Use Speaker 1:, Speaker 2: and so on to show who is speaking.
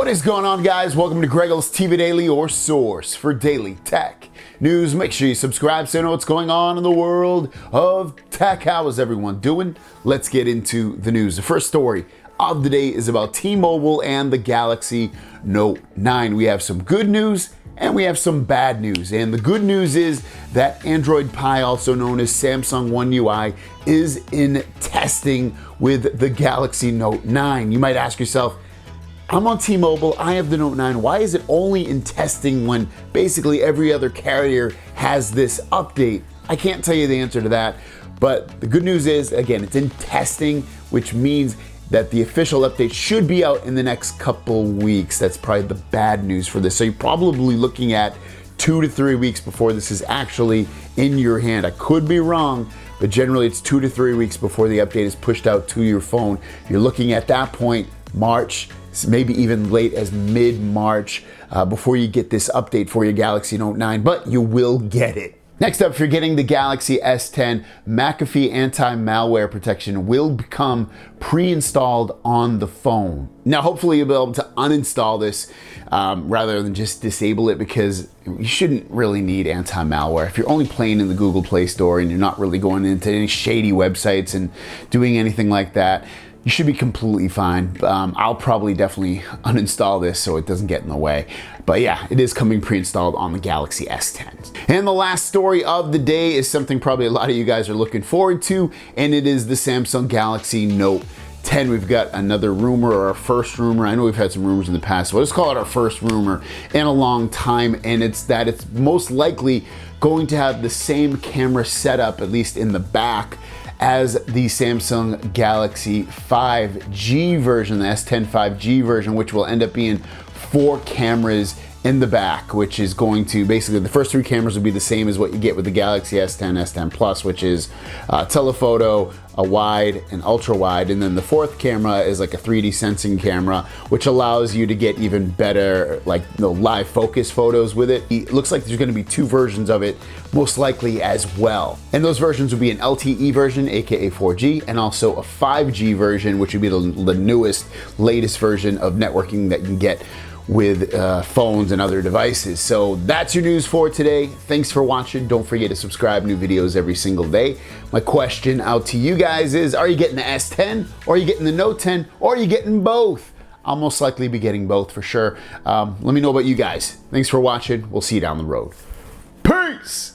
Speaker 1: What is going on, guys? Welcome to GregglesTV Daily, or source for daily tech news. Make sure you subscribe so you know what's going on in the world of tech. How is everyone doing? Let's get into the news. The first story of the day is about T-Mobile and the Galaxy Note 9. We have some good news and we have some bad news. And the good news is that Android Pie, also known as Samsung One UI, is in testing with the Galaxy Note 9. You might ask yourself, I'm on T-Mobile, I have the Note 9. Why is it only in testing when basically every other carrier has this update? I can't tell you the answer to that, but the good news is, again, it's in testing, which means that the official update should be out in the next couple weeks. That's probably the bad news for this. So you're probably looking at 2 to 3 weeks before this is actually in your hand. I could be wrong, but generally it's 2 to 3 weeks before the update is pushed out to your phone. You're looking at that point, March, maybe even late as mid-March, before you get this update for your Galaxy Note 9, but you will get it. Next up, if you're getting the Galaxy S10, McAfee anti-malware protection will become pre-installed on the phone. Now, hopefully you'll be able to uninstall this rather than just disable it, because you shouldn't really need anti-malware. If you're only playing in the Google Play Store and you're not really going into any shady websites and doing anything like that, you should be completely fine. I'll probably definitely uninstall this so it doesn't get in the way. But yeah, it is coming pre-installed on the Galaxy S10. And the last story of the day is something probably a lot of you guys are looking forward to, and it is the Samsung Galaxy Note 10. We've got another rumor, or our first rumor. I know we've had some rumors in the past, so let's call it our first rumor in a long time, and it's that it's most likely going to have the same camera setup, at least in the back, as the Samsung Galaxy 5G version, the S10 5G version, which will end up being 4 cameras in the back, which is going to basically, the first 3 cameras will be the same as what you get with the Galaxy S10, S10 Plus, which is telephoto, a wide, and ultra wide, and then the 4th camera is like a 3D sensing camera, which allows you to get even better, like, live focus photos with it. It looks like there's going to be 2 versions of it, most likely as well. And those versions will be an LTE version, aka 4G, and also a 5G version, which would be the newest, latest version of networking that you can get with phones and other devices. So that's your news for today. Thanks for watching. Don't forget to subscribe. New videos every single day. My question out to you guys is, are you getting the S10, or are you getting the Note 10, or are you getting both? I'll most likely be getting both for sure. Let me know about you guys. Thanks for watching. We'll see you down the road. Peace!